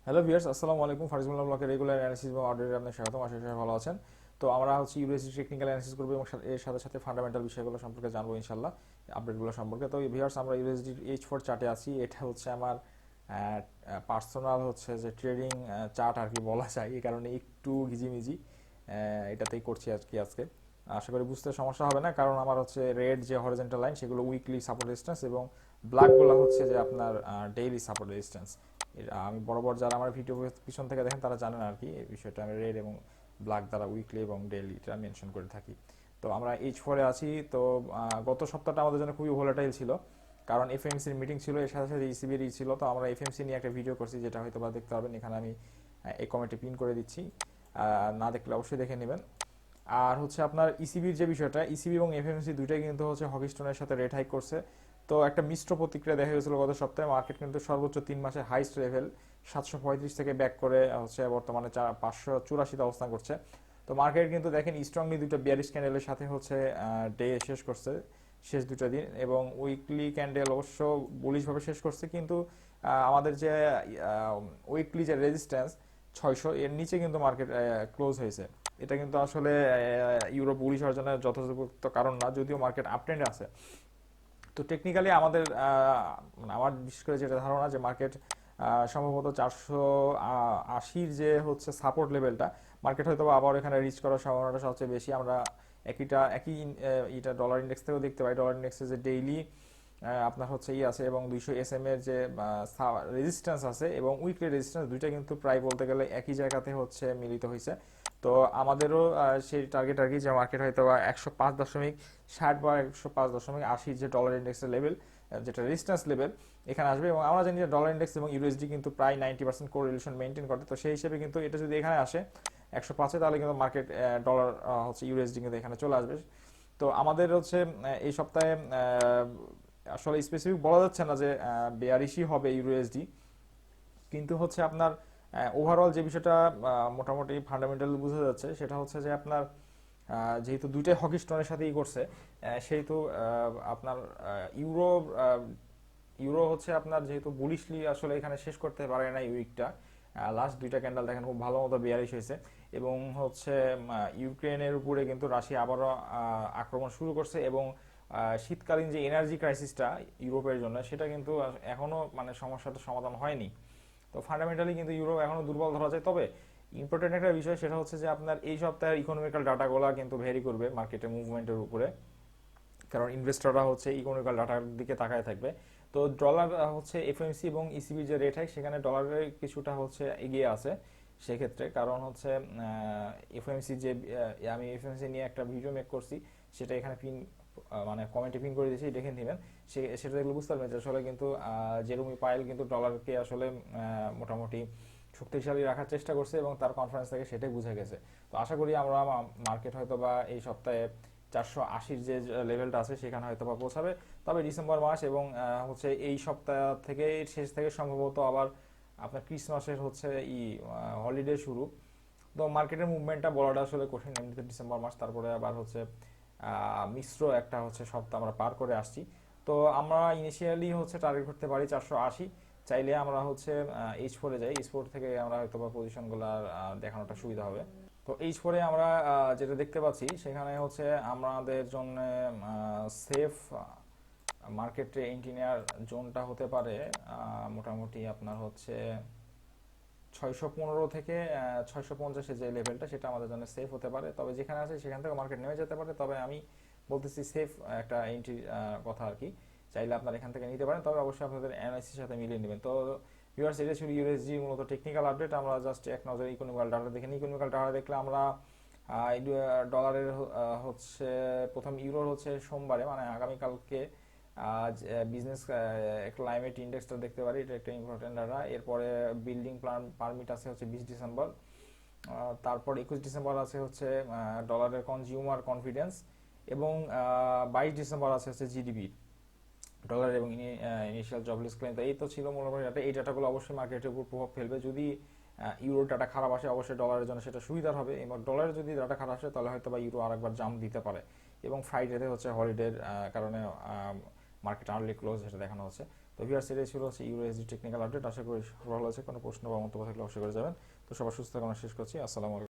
Hello viewers, আসসালামু আলাইকুম। ফারিজুল্লাহ ব্লকের রেগুলার অ্যানালিসিস এবং আপডেটে আপনাদের স্বাগতম। আশা করি ভালো আছেন। তো আমরা হচ্ছে ইউএসডি টেকনিক্যাল অ্যানালিসিস করবো এবং এর সাথে সাথে ফান্ডামেন্টাল বিষয়গুলো সম্পর্কে জানবো ইনশাল্লাহ, আপডেটগুলো সম্পর্কে। তো ভিউয়ার্স, আমরা ইউএসডি H4 চার্টে আছি। এটা হচ্ছে আমার পার্সোনাল হচ্ছে যে ট্রেডিং চার্ট আর কি বলা যায়, এই কারণে একটু ঘিজিমিজি এটাতেই করছি আজকে। আশা করি বুঝতে সমস্যা হবে না, কারণ আমার হচ্ছে রেড যে হরিজন্টাল লাইন সেগুলো উইকলি সাপোর্ট রেজিস্ট্যান্স এবং ব্ল্যাকগুলো হচ্ছে যে আপনার ডেইলি সাপোর্ট রেজিস্ট্যান্স। আমি বরাবর যারা আমার ভিডিও পিছন থেকে দেখেন তারা জানেন আর কি এই বিষয়টা। আমি রেড এবং ব্ল্যাক দ্বারা উইকলি এবং ডেইলি এটা মেনশন করে থাকি। তো আমরা H4-এ আছি। তো গত সপ্তাহটা আমাদের জন্য খুবই ভোলাটাইল ছিল, কারণ এফএমসির মিটিং ছিল, এর সাথে সাথে ইসিবির ছিল। তো আমরা এফএমসি নিয়ে একটা ভিডিও করছি, যেটা হয়তো বা দেখতে পারবেন। এখানে আমি এই কমেন্টে পিন করে দিচ্ছি, না দেখলে অবশ্যই দেখে নেবেন। আর হচ্ছে আপনার ইসিবির যে বিষয়টা, ইসিবি এবং এফএমসি দুইটাই কিন্তু হচ্ছে হকিস্টোনের সাথে রেট হাইক করছে। তো একটা মিশ্র প্রতিক্রিয়া দেখা গেছিল গত সপ্তাহে। মার্কেট কিন্তু সর্বোচ্চ 3 মাসের হাইস্ট লেভেল 735 থেকে ব্যাক করে হচ্ছে বর্তমানে 584 অবস্থান করছে। তো মার্কেট কিন্তু দেখেন স্ট্রংলি দুটো বিয়ারিশ ক্যান্ডেলের সাথে হচ্ছে ডে শেষ করছে, শেষ দুটো দিন। এবং উইকলি ক্যান্ডেল অবশ্য বুলিশভাবে শেষ করছে, কিন্তু আমাদের যে উইকলি যে রেজিস্ট্যান্স 600 এর নিচে কিন্তু মার্কেট ক্লোজ হয়েছে। এটা কিন্তু আসলে ইউরোপ বুলিশ হওয়ার জন্য যথোপযুক্ত কারণ না, যদিও মার্কেট আপট্রেন্ডে আছে। তো টেকনিক্যালি আমাদের মানে আমার বিশেষ করে যেটা ধারণা, যে মার্কেট সম্ভবত 480-র যে হচ্ছে সাপোর্ট লেভেলটা, মার্কেট হয়তো আবার এখানে রিচ করার সম্ভাবনাটা সবচেয়ে বেশি। আমরা একই এটা ডলার ইন্ডেক্স থেকেও দেখতে পাই। ডলার ইন্ডেক্সে যে ডেইলি আপনার হচ্ছে আছে এবং 200 এর যে রেজিস্ট্যান্স আছে এবং উইকলি রেজিস্ট্যান্স, দুইটা কিন্তু প্রায় বলতে গেলে একই জায়গাতে হচ্ছে মিলিত হয়েছে। তো আমাদেরও সেই টার্গেট আর কি, যে মার্কেট হয়তো বা 105.60 বা 105.80 যে ডলার ইন্ডেক্সের লেভেল, যেটা রেজিস্ট্যান্স লেভেল, এখানে আসবে। এবং আমরা জানি যে ডলার ইন্ডেক্স এবং ইউএসডি কিন্তু প্রায় 90% কোরিলেশন মেনটেন করে। তো সেই হিসেবে কিন্তু এটা যদি এখানে আসে 105-এ, তাহলে কিন্তু মার্কেট ডলার হচ্ছে ইউএসডি কিন্তু এখানে চলে আসবে। তো আমাদের হচ্ছে এই সপ্তাহে আসলে স্পেসিফিক বলা যাচ্ছে না যে বেয়ারিশই হবে ইউএসডি, কিন্তু হচ্ছে আপনার ওভারঅল যে বিষয়টা মোটামুটি ফান্ডামেন্টাল বোঝা যাচ্ছে, সেটা হচ্ছে যে আপনার যেহেতু দুইটাই হকি স্টোনের সাথেই করছে, সেহেতু আপনার ইউরো ইউরো হচ্ছে আপনার যেহেতু বুলিশলি আসলে এখানে শেষ করতে পারে না এই উইকটা। লাস্ট দুইটা ক্যান্ডেল দেখেন খুব ভালো মতো বিয়ারিশ হয়েছে। এবং হচ্ছে ইউক্রেনের উপরে কিন্তু রাশিয়া আবারও আক্রমণ শুরু করছে। এবং শীতকালীন যে এনার্জি ক্রাইসিসটা ইউরোপের জন্য, সেটা কিন্তু এখনো মানে সমস্যাটা সমাধান হয়নি। তো ফান্ডামেন্টালি কিন্তু ইউরোপ এখনো দুর্বল ধরা যায়। তবে ইম্পর্টেন্ট একটা বিষয়, সেটা হচ্ছে যে আপনার এই সপ্তাহের ইকোনমিক্যাল ডাটাগুলো কিন্তু ভেরি করবে মার্কেটের মুভমেন্টের উপরে, কারণ ইনভেস্টররা হচ্ছে ইকোনমিক্যাল ডাটার দিকে তাকায় থাকবে। তো ডলার হচ্ছে এফএমসি এবং ইসিবি যে রেট হয়, সেখানে ডলারের কিছুটা হচ্ছে এগিয়ে আছে সেক্ষেত্রে। কারণ হচ্ছে এফএমসি যে আমি এফএমসি নিয়ে একটা ভিডিও মেক করছি, সেটা এখানে পিন মানে কমেন্টে পিন করে দিয়েছি, দেখে নেবেন। সেটা দেখলে বুঝতে পারবেন যে আসলে কিন্তু জেরোমি পায়েল কিন্তু ডলারকে আসলে মোটামুটি শক্তিশালী রাখার চেষ্টা করছে, এবং তার কনফারেন্স থেকে সেটাই বোঝা গেছে। তো আশা করি আমরা মার্কেট হয়তো বা এই সপ্তাহে 480-র যে লেভেলটা আছে সেখানে হয়তো বা পৌঁছাবে। তবে ডিসেম্বর মাস এবং হচ্ছে এই সপ্তাহ থেকে শেষ থেকে সম্ভবত আবার আপনার ক্রিসমাসের হচ্ছে হলিডে শুরু। তো মার্কেটের মুভমেন্টটা বলাটা আসলে কঠিন। এমনিতে ডিসেম্বর মাস, তারপরে আবার হচ্ছে মিশ্র একটা হচ্ছে সপ্তাহ আমরা পার করে আসছি। তো আমরা ইনিশিয়ালি হচ্ছে টার্গেট করতে পারি 480। চাইলে আমরা হচ্ছে H4-এ যাই, H4 থেকে আমরা হয়তো বা পজিশনগুলো দেখানোটা সুবিধা হবে। তো H4-এ আমরা যেটা দেখতে পাচ্ছি, সেখানে হচ্ছে আমাদের জন্য সেফ মার্কেটে ইন্টিনিয়ার জোনটা হতে পারে মোটামুটি আপনার হচ্ছে 615 থেকে 650-এর যে লেভেলটা, সেটা আমাদের জন্য সেফ হতে পারে। তবে যেখানে আছে সেখান থেকে মার্কেট নেমে যেতে পারে। তবে আমি বলতেছি সেফ একটা এন্ট্রি কথা আর কি। চাইলে আপনারা এখান থেকে নিতে পারেন, তবে অবশ্যই আপনাদের অ্যানালাইসিসের সাথে মিলিয়ে নেবেন। তো ভিউয়ার্স, এটা ছিল ইউএসজি মূলত টেকনিক্যাল আপডেট। আমরা জাস্ট এক নজরে ইকোনমিক্যাল ডাটা দেখে নিই। ইকোনমিক্যাল ডাটা দেখলে আমরা ডলারের হচ্ছে প্রথম ইউরোর হচ্ছে সোমবারে মানে আগামীকালকে আজ বিজনেস ক্লাইমেট ইন্ডেক্সটা দেখতে পারি, এটা একটা ইম্পর্টেন্ট ডাটা। এরপরে বিল্ডিং প্ল্যান পারমিট আছে হচ্ছে 20 ডিসেম্বর। তারপর 21 ডিসেম্বর আছে হচ্ছে ডলারের কনজিউমার কনফিডেন্স। এবং 22 ডিসেম্বর আছে হচ্ছে জিডিপি ডলার এবং ইনিশিয়াল জবলেস ক্লেম। তো এই তো ছিল মূলত ডাটা। এই ডাটাগুলো অবশ্যই মার্কেটের উপর প্রভাব ফেলবে। যদি ইউরো ডাটা খারাপ আসে, অবশ্যই ডলারের জন্য সেটা সুবিধার হবে। এবং ডলারের যদি ডাটা খারাপ আসে, তাহলে হয়তো বা ইউরো আরেকবার জাম্প দিতে পারে। এবং ফ্রাইডেতে হচ্ছে হলিডের কারণে মার্কেট আর্লি ক্লোজ, সেটা দেখানো হচ্ছে। তো ভিউয়ার্স, এটাই ছিল হচ্ছে ইউএসডি টেকনিক্যাল আপডেট। আশা করি ভালো আছে। কোনো প্রশ্ন বা মন্তব্য থাকলে অবশ্যই করে যাবেন। তো সবার সুস্থ কামনা শেষ করছি। আসসালামু আলাইকুম।